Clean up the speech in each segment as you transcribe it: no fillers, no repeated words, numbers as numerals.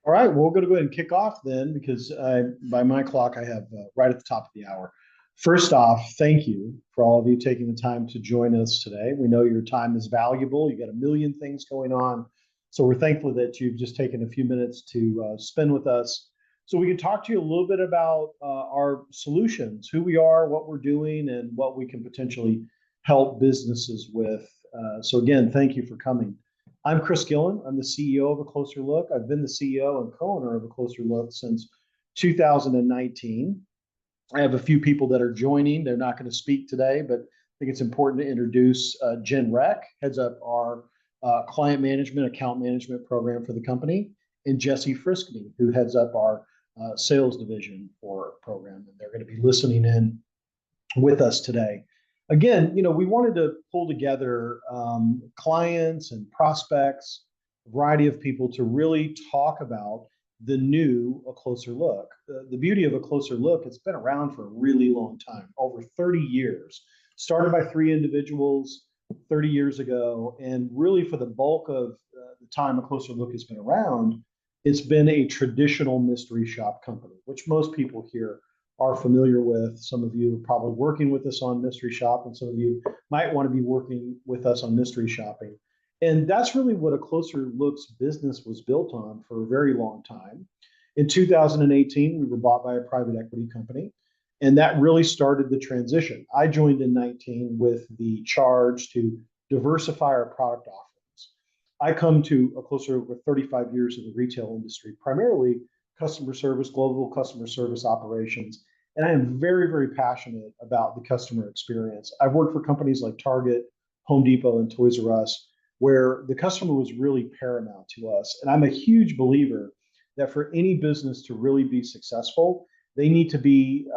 All right, well, we're going to go ahead and kick off then because by my clock, I have right at the top of the hour. First off, thank you for all of you taking the time to join us today. We know your time is valuable. You got a million things going on. So we're thankful that you've just taken a few minutes to spend with us so we can talk to you a little bit about our solutions, who we are, what we're doing, and what we can potentially help businesses with. So again, thank you for coming. I'm Chris Gillen. I'm the CEO of A Closer Look. I've been the CEO and co-owner of A Closer Look since 2019. I have a few people that are joining. They're not going to speak today, but I think it's important to introduce Jen Reck, heads up our client management, account management program for the company, and Jesse Friskney, who heads up our sales division for program. And they're going to be listening in with us today. Again, we wanted to pull together clients and prospects, a variety of people to really talk about the new A Closer Look. The beauty of A Closer Look, it's been around for a really long time, over 30 years. Started by three individuals 30 years ago, and really for the bulk of the time A Closer Look has been around, it's been a traditional mystery shop company, which most people here are familiar with. Some of you are probably working with us on mystery shop, and some of you might want to be working with us on mystery shopping. And that's really what A Closer Look's business was built on for a very long time. In 2018, we were bought by a private equity company, and that really started the transition. I joined in 19 with the charge to diversify our product offerings. I come to A Closer Look with 35 years in the retail industry, primarily customer service, global customer service operations. And I am very, very passionate about the customer experience. I've worked for companies like Target, Home Depot, and Toys R Us, where the customer was really paramount to us. And I'm a huge believer that for any business to really be successful, they need to be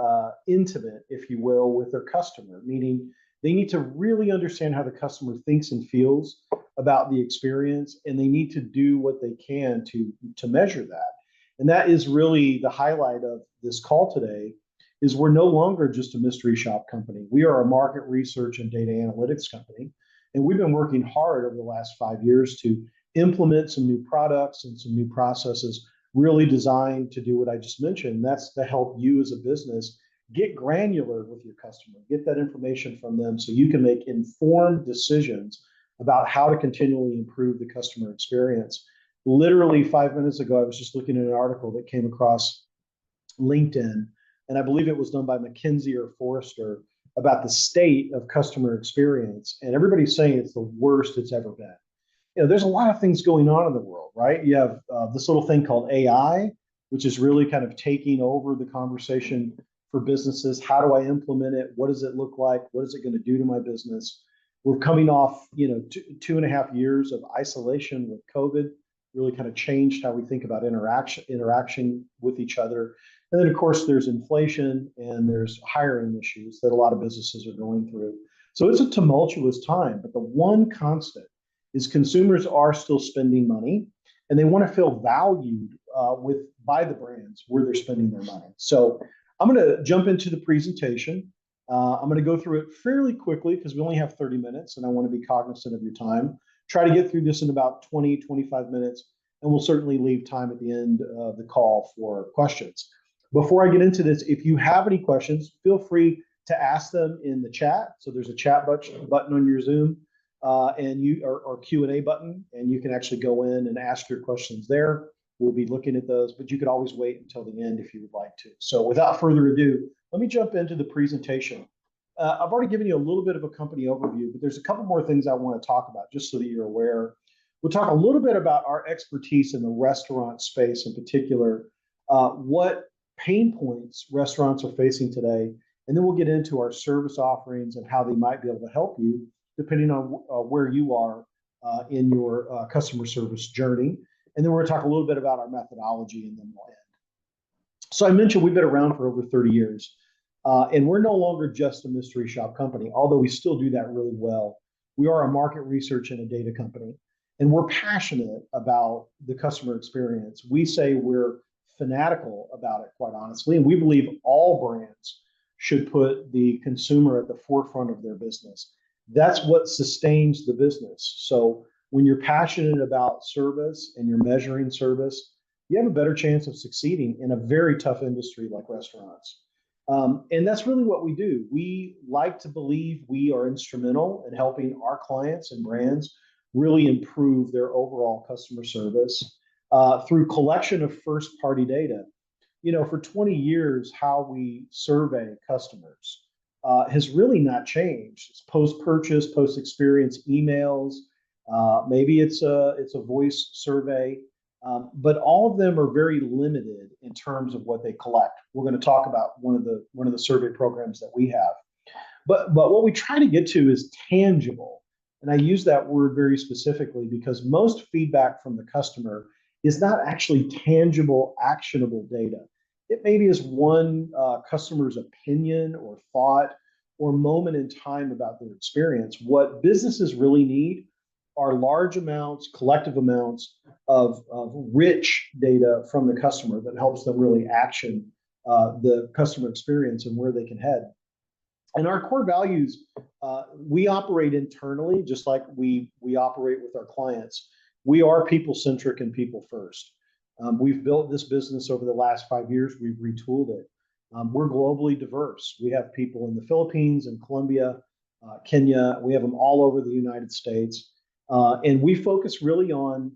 intimate, if you will, with their customer, meaning they need to really understand how the customer thinks and feels about the experience, and they need to do what they can to measure that. And that is really the highlight of this call today, is we're no longer just a mystery shop company. We are a market research and data analytics company. And we've been working hard over the last 5 years to implement some new products and some new processes really designed to do what I just mentioned. That's to help you as a business get granular with your customer, get that information from them so you can make informed decisions about how to continually improve the customer experience. Literally 5 minutes ago, I was just looking at an article that came across LinkedIn, and I believe it was done by McKinsey or Forrester about the state of customer experience. And everybody's saying it's the worst it's ever been. There's a lot of things going on in the world, right? You have this little thing called AI, which is really kind of taking over the conversation for businesses. How do I implement it? What does it look like? What is it going to do to my business? We're coming off, 2.5 years of isolation with COVID, really kind of changed how we think about interaction with each other. And then, of course, there's inflation and there's hiring issues that a lot of businesses are going through. So it's a tumultuous time, but the one constant is consumers are still spending money, and they want to feel valued by the brands where they're spending their money. So I'm going to jump into the presentation. I'm going to go through it fairly quickly because we only have 30 minutes, and I want to be cognizant of your time. Try to get through this in about 20, 25 minutes, and we'll certainly leave time at the end of the call for questions. Before I get into this, if you have any questions, feel free to ask them in the chat. So there's a chat button on your Zoom or Q&A button, and you can actually go in and ask your questions there. We'll be looking at those, but you could always wait until the end if you would like to. So without further ado, let me jump into the presentation. I've already given you a little bit of a company overview, but there's a couple more things I want to talk about just so that you're aware. We'll talk a little bit about our expertise in the restaurant space in particular, what pain points restaurants are facing today, and then we'll get into our service offerings and how they might be able to help you depending on where you are in your customer service journey. And then we're going to talk a little bit about our methodology, and then we'll end. So I mentioned we've been around for over 30 years. And we're no longer just a mystery shop company, although we still do that really well. We are a market research and a data company, and we're passionate about the customer experience. We say we're fanatical about it, quite honestly, and we believe all brands should put the consumer at the forefront of their business. That's what sustains the business. So when you're passionate about service and you're measuring service, you have a better chance of succeeding in a very tough industry like restaurants. And that's really what we do. We like to believe we are instrumental in helping our clients and brands really improve their overall customer service through collection of first party data. For 20 years, how we survey customers has really not changed. It's post purchase, post experience emails. Maybe it's a voice survey, but all of them are very limited in terms of what they collect. We're going to talk about one of the survey programs that we have. But what we try to get to is tangible. And I use that word very specifically because most feedback from the customer is not actually tangible, actionable data. It maybe is one customer's opinion or thought or moment in time about their experience. What businesses really need are large amounts, collective amounts of rich data from the customer that helps them really action the customer experience and where they can head. And our core values, we operate internally just like we operate with our clients. We are people centric and people first. We've built this business over the last 5 years. We've retooled it. We're globally diverse. We have people in the Philippines and Colombia, Kenya. We have them all over the United States. And we focus really on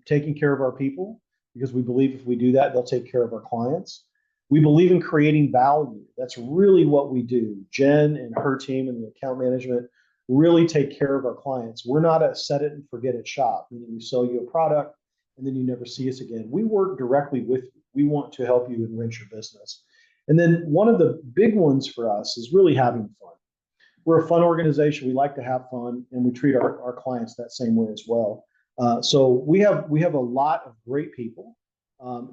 taking care of our people because we believe if we do that, they'll take care of our clients. We believe in creating value. That's really what we do. Jen and her team and the account management really take care of our clients. We're not a set it and forget it shop, meaning we sell you a product and then you never see us again. We work directly with you. We want to help you enrich your business. And then one of the big ones for us is really having fun. We're a fun organization. We like to have fun, and we treat our clients that same way as well. So we have a lot of great people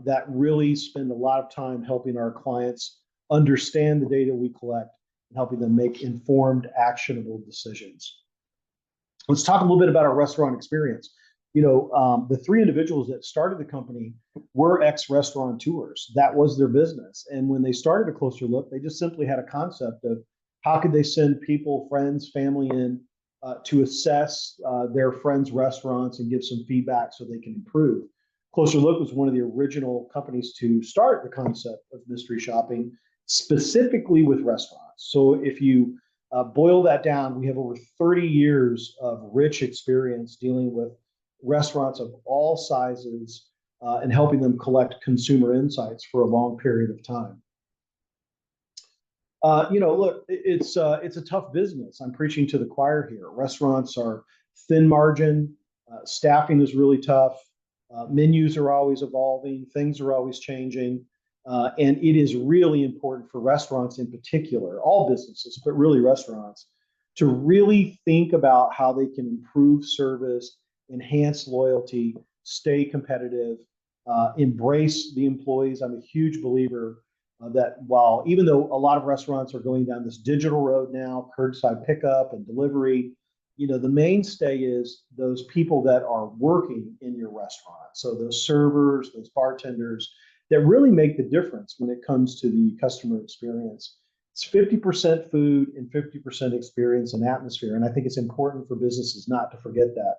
that really spend a lot of time helping our clients understand the data we collect and helping them make informed, actionable decisions. Let's talk a little bit about our restaurant experience. The three individuals that started the company were ex-restaurateurs. That was their business. And when they started A Closer Look, they just simply had a concept of how could they send people, friends, family in to assess their friends' restaurants and give some feedback so they can improve. Closer Look was one of the original companies to start the concept of mystery shopping, specifically with restaurants. So if you boil that down, we have over 30 years of rich experience dealing with restaurants of all sizes and helping them collect consumer insights for a long period of time. Look, it's a tough business. I'm preaching to the choir here. Restaurants are thin margin, staffing is really tough, menus are always evolving, things are always changing, and it is really important for restaurants in particular, all businesses, but really restaurants, to really think about how they can improve service, enhance loyalty, stay competitive, embrace the employees. I'm a huge believer that even though a lot of restaurants are going down this digital road now, curbside pickup and delivery, the mainstay is those people that are working in your restaurant. So those servers, those bartenders that really make the difference when it comes to the customer experience. It's 50% food and 50% experience and atmosphere. And I think it's important for businesses not to forget that.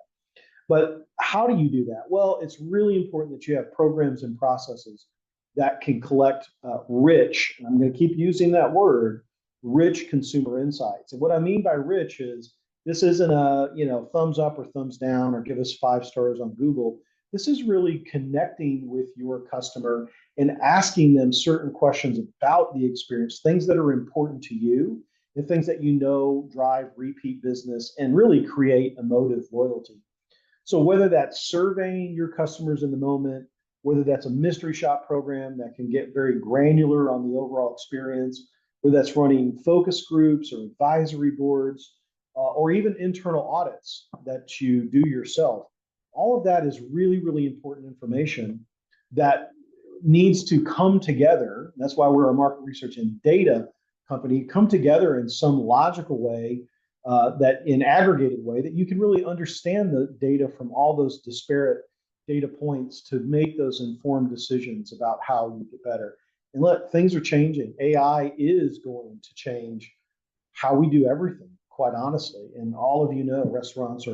But how do you do that? Well, it's really important that you have programs and processes that can collect rich, and I'm going to keep using that word, rich consumer insights. And what I mean by rich is this isn't a thumbs up or thumbs down or give us 5 stars on Google. This is really connecting with your customer and asking them certain questions about the experience, things that are important to you and things that drive repeat business and really create emotive loyalty. So whether that's surveying your customers in the moment, whether that's a mystery shop program that can get very granular on the overall experience, whether that's running focus groups or advisory boards, or even internal audits that you do yourself, all of that is really, really important information that needs to come together. That's why we're a market research and data company, come together in some logical way, that in aggregated way that you can really understand the data from all those disparate data points to make those informed decisions about how you get better. And look, things are changing. AI is going to change how we do everything, quite honestly. And all of restaurants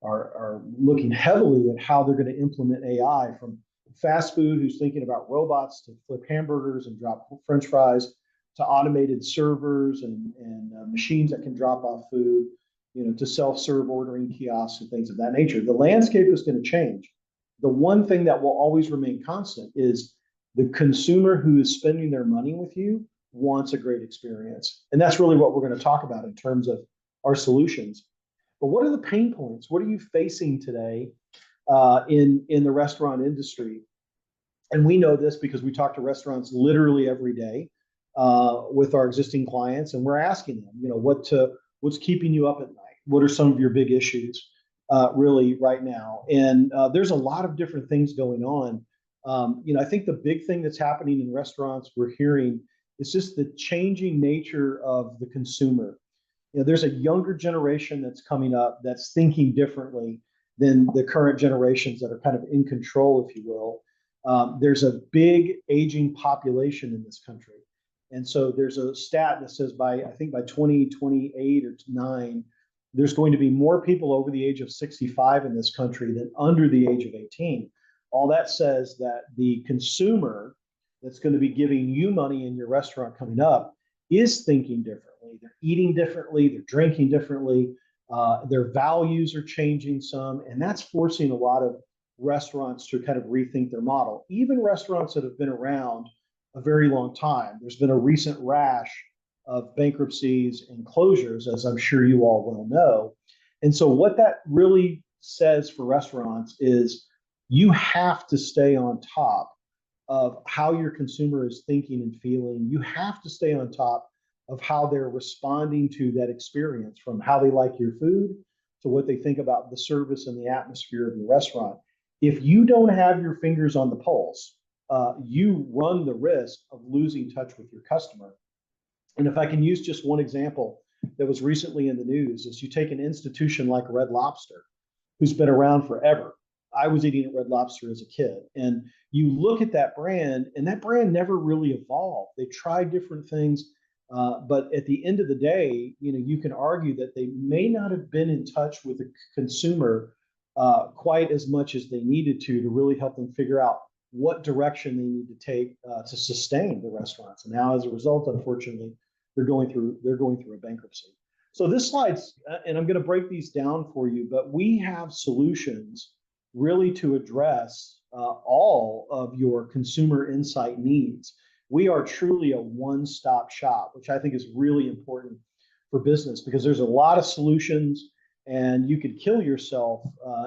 are looking heavily at how they're going to implement AI from fast food who's thinking about robots to flip hamburgers and drop French fries, to automated servers and machines that can drop off food, to self-serve ordering kiosks and things of that nature. The landscape is going to change. The one thing that will always remain constant is the consumer who is spending their money with you wants a great experience. And that's really what we're going to talk about in terms of our solutions. But what are the pain points? What are you facing today in the restaurant industry? And we know this because we talk to restaurants literally every day with our existing clients, and we're asking them, what's keeping you up at night? What are some of your big issues really right now? And there's a lot of different things going on. I think the big thing that's happening in restaurants we're hearing is just the changing nature of the consumer. There's a younger generation that's coming up that's thinking differently than the current generations that are kind of in control, if you will. There's a big aging population in this country. And so there's a stat that says I think by 2028 or 9, there's going to be more people over the age of 65 in this country than under the age of 18. All that says that the consumer that's going to be giving you money in your restaurant coming up is thinking differently. They're eating differently, they're drinking differently, their values are changing some, and that's forcing a lot of restaurants to kind of rethink their model. Even restaurants that have been around a very long time. There's been a recent rash of bankruptcies and closures, as I'm sure you all well know. And so what that really says for restaurants is you have to stay on top of how your consumer is thinking and feeling. You have to stay on top of how they're responding to that experience, from how they like your food to what they think about the service and the atmosphere of your restaurant. If you don't have your fingers on the pulse, you run the risk of losing touch with your customer. And if I can use just one example that was recently in the news, is you take an institution like Red Lobster, who's been around forever. I was eating at Red Lobster as a kid, and you look at that brand, and that brand never really evolved. They tried different things, but at the end of the day, you can argue that they may not have been in touch with the consumer quite as much as they needed to really help them figure out what direction they need to take to sustain the restaurants. And now, as a result, unfortunately, they're going through a bankruptcy. So this slide's, and I'm going to break these down for you, but we have solutions really to address all of your consumer insight needs. We are truly a one-stop shop, which I think is really important for business, because there's a lot of solutions, and you could kill yourself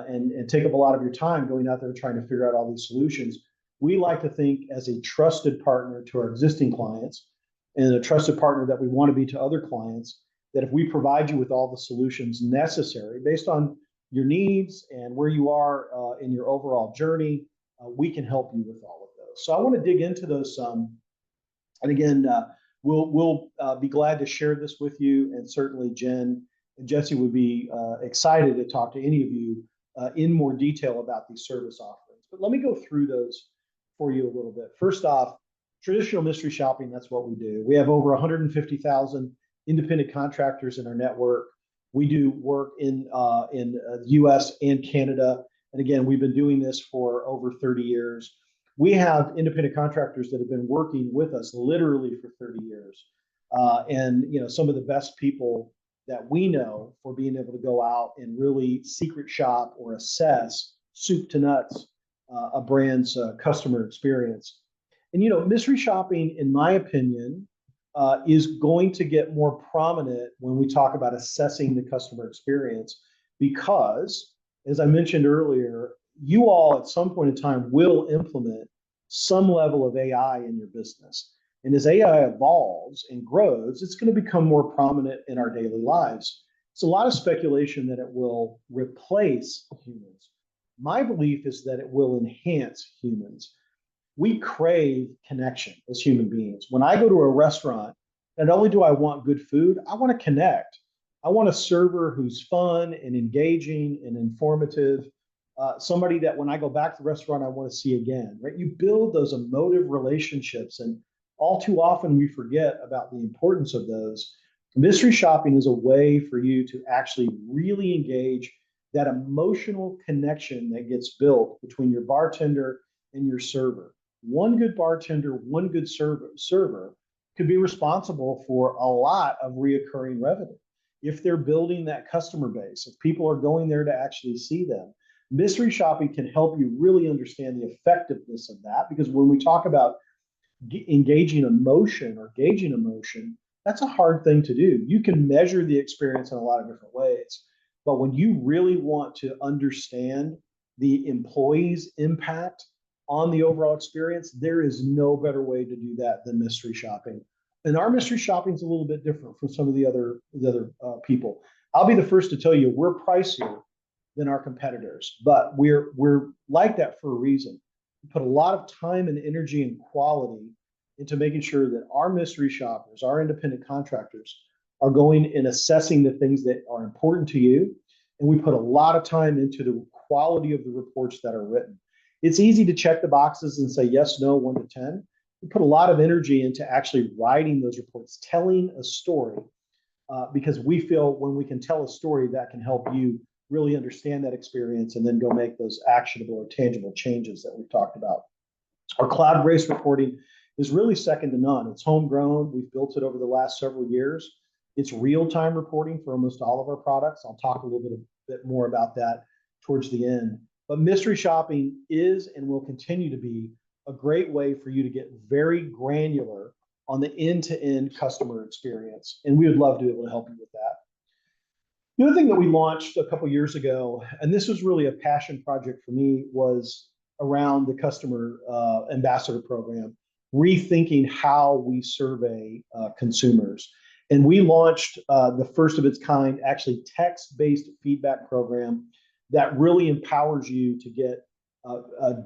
and take up a lot of your time going out there trying to figure out all these solutions. We like to think as a trusted partner to our existing clients, and a trusted partner that we want to be to other clients, that if we provide you with all the solutions necessary based on your needs and where you are in your overall journey, we can help you with all of those. So I want to dig into those some. And again, we'll be glad to share this with you, and certainly Jen and Jesse would be excited to talk to any of you in more detail about these service offerings. But let me go through those for you a little bit. First off, traditional mystery shopping, that's what we do. We have over 150,000 independent contractors in our network. We do work in the US and Canada. And again, we've been doing this for over 30 years. We have independent contractors that have been working with us literally for 30 years. And some of the best people that we know for being able to go out and really secret shop or assess soup to nuts a brand's customer experience. And mystery shopping, in my opinion, is going to get more prominent when we talk about assessing the customer experience, because, as I mentioned earlier, you all at some point in time will implement some level of AI in your business. And as AI evolves and grows, it's going to become more prominent in our daily lives. It's a lot of speculation that it will replace humans. My belief is that it will enhance humans. We crave connection as human beings. When I go to a restaurant, not only do I want good food, I want to connect. I want a server who's fun and engaging and informative, somebody that when I go back to the restaurant, I want to see again, right? You build those emotive relationships, and all too often we forget about the importance of those. Mystery shopping is a way for you to actually really engage that emotional connection that gets built between your bartender and your server. One good bartender, one good server could be responsible for a lot of reoccurring revenue. If they're building that customer base, if people are going there to actually see them, mystery shopping can help you really understand the effectiveness of that. Because when we talk about engaging emotion or gauging emotion, that's a hard thing to do. You can measure the experience in a lot of different ways. But when you really want to understand the employee's impact on the overall experience, there is no better way to do that than mystery shopping. And our mystery shopping is a little bit different from some of the other people. I'll be the first to tell you we're pricier than our competitors, but we're like that for a reason. We put a lot of time and energy and quality into making sure that our mystery shoppers, our independent contractors, are going and assessing the things that are important to you. And we put a lot of time into the quality of the reports that are written. It's easy to check the boxes and say yes, no, 1 to 10. We put a lot of energy into actually writing those reports, telling a story, because we feel when we can tell a story that can help you really understand that experience and then go make those actionable or tangible changes that we've talked about. Our cloud-based reporting is really second to none. It's homegrown. We've built it over the last several years. It's real-time reporting for almost all of our products. I'll talk a little bit more about that towards the end. But mystery shopping is and will continue to be a great way for you to get very granular on the end-to-end customer experience. And we would love to be able to help you with that. The other thing that we launched a couple years ago, and this was really a passion project for me, was around the customer ambassador program, rethinking how we survey consumers. And we launched the first of its kind, actually text-based feedback program that really empowers you to get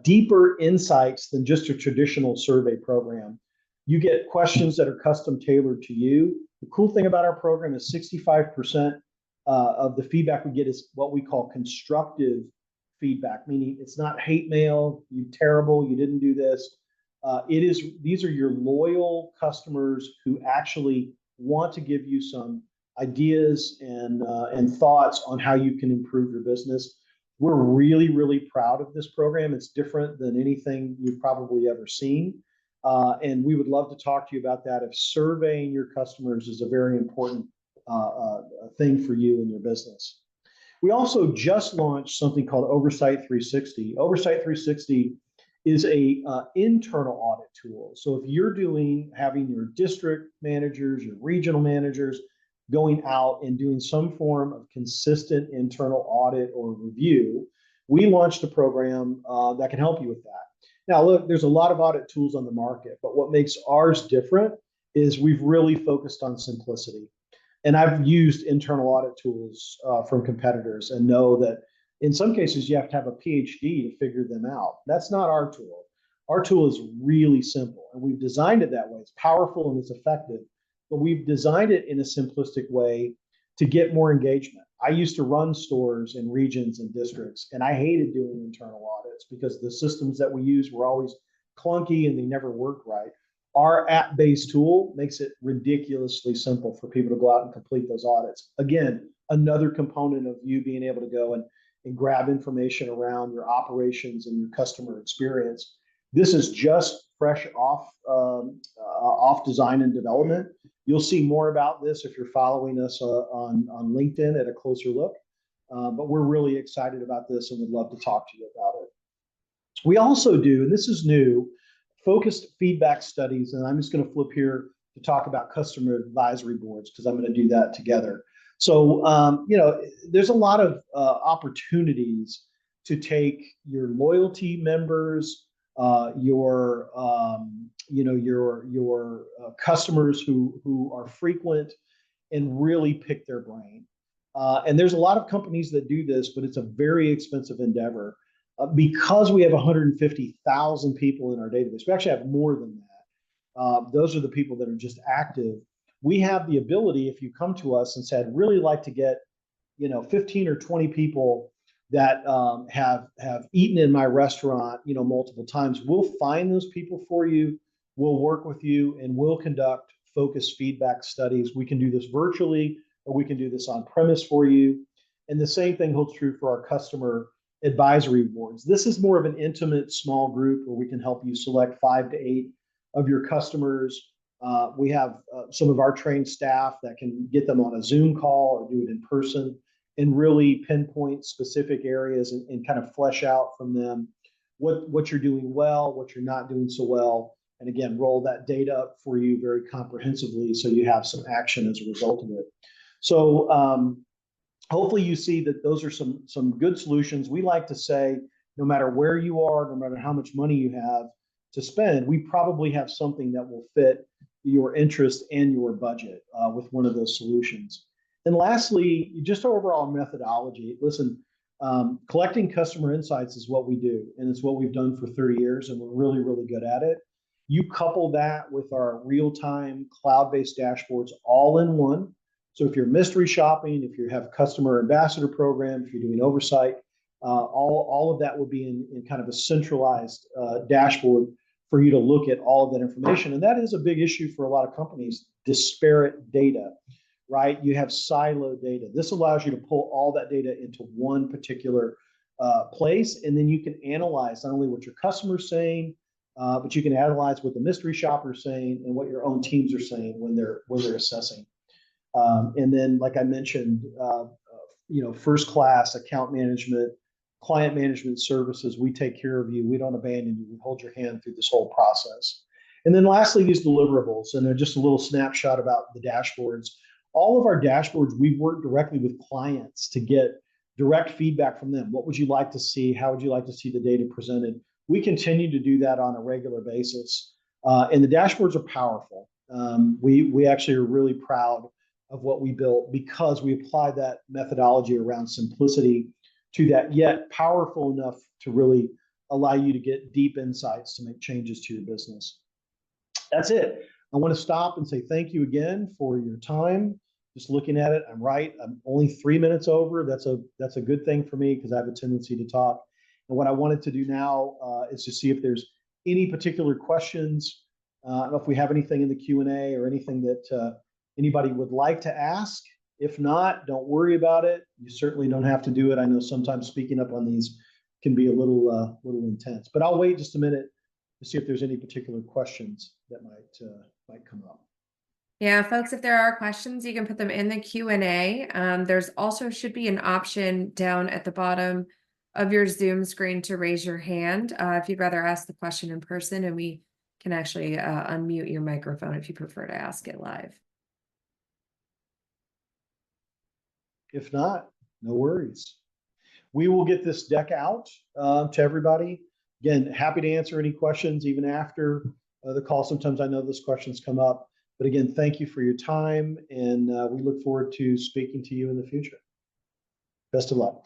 deeper insights than just a traditional survey program. You get questions that are custom tailored to you. The cool thing about our program is 65% of the feedback we get is what we call constructive feedback, meaning it's not hate mail, you terrible, you didn't do this. These are your loyal customers who actually want to give you some ideas and thoughts on how you can improve your business. We're really, really proud of this program. It's different than anything you've probably ever seen. And we would love to talk to you about that if surveying your customers is a very important thing for you in your business. We also just launched something called Oversight 360. Oversight 360 is a internal audit tool. So if you're having your district managers, your regional managers going out and doing some form of consistent internal audit or review, we launched a program that can help you with that. Now, look, there's a lot of audit tools on the market, but what makes ours different is we've really focused on simplicity. And I've used internal audit tools from competitors and know that in some cases you have to have a PhD to figure them out. That's not our tool. Our tool is really simple, and we've designed it that way. It's powerful and it's effective, but we've designed it in a simplistic way to get more engagement. I used to run stores in regions and districts, and I hated doing internal audits because the systems that we use were always clunky and they never worked right. Our app-based tool makes it ridiculously simple for people to go out and complete those audits. Again, another component of you being able to go and grab information around your operations and your customer experience. This is just fresh off design and development. You'll see more about this if you're following us on LinkedIn at a closer look. But we're really excited about this and would love to talk to you about it. We also do, and this is new, focused feedback studies. And I'm just going to flip here to talk about customer advisory boards because I'm going to do that together. So, there's a lot of opportunities to take your loyalty members, your customers who are frequent, and really pick their brain. And there's a lot of companies that do this, but it's a very expensive endeavor. Because we have 150,000 people in our database, we actually have more than that. Those are the people that are just active. We have the ability, if you come to us and said, really like to get, 15 or 20 people that have eaten in my restaurant, multiple times, we'll find those people for you. We'll work with you and we'll conduct focused feedback studies. We can do this virtually or we can do this on premise for you. And the same thing holds true for our customer advisory boards. This is more of an intimate small group where we can help you select 5 to 8 of your customers. We have some of our trained staff that can get them on a Zoom call or do it in person and really pinpoint specific areas and kind of flesh out from them what you're doing well, what you're not doing so well, and again, roll that data up for you very comprehensively so you have some action as a result of it. So hopefully you see that those are some good solutions. We like to say, no matter where you are, no matter how much money you have to spend, we probably have something that will fit your interest and your budget with one of those solutions. And lastly, just overall methodology. Listen, collecting customer insights is what we do, and it's what we've done for 30 years, and we're really, really good at it. You couple that with our real-time cloud-based dashboards all in one. So if you're mystery shopping, if you have a customer ambassador program, if you're doing oversight, all of that will be in kind of a centralized dashboard for you to look at all of that information. And that is a big issue for a lot of companies, disparate data, right? You have siloed data. This allows you to pull all that data into one particular place, and then you can analyze not only what your customer's saying, but you can analyze what the mystery shopper is saying and what your own teams are saying when they're assessing. And then, like I mentioned, first class account management, client management services. We take care of you. We don't abandon you. We hold your hand through this whole process. And then lastly, these deliverables, and just a little snapshot about the dashboards. All of our dashboards, we've worked directly with clients to get direct feedback from them. What would you like to see? How would you like to see the data presented? We continue to do that on a regular basis. And the dashboards are powerful. We actually are really proud of what we built because we apply that methodology around simplicity to that, yet powerful enough to really allow you to get deep insights to make changes to your business. That's it. I want to stop and say thank you again for your time. Just looking at it, I'm right. I'm only 3 minutes over. That's a good thing for me because I have a tendency to talk. And what I wanted to do now is to see if there's any particular questions. I don't know if we have anything in the Q&A or anything that anybody would like to ask. If not, don't worry about it. You certainly don't have to do it. I know sometimes speaking up on these can be a little intense, but I'll wait just a minute to see if there's any particular questions that might come up. Yeah, folks, if there are questions, you can put them in the Q&A. There's also should be an option down at the bottom of your Zoom screen to raise your hand if you'd rather ask the question in person, and we can actually unmute your microphone if you prefer to ask it live. If not, no worries. We will get this deck out to everybody. Again, happy to answer any questions even after the call. Sometimes I know those questions come up. But again, thank you for your time, and we look forward to speaking to you in the future. Best of luck.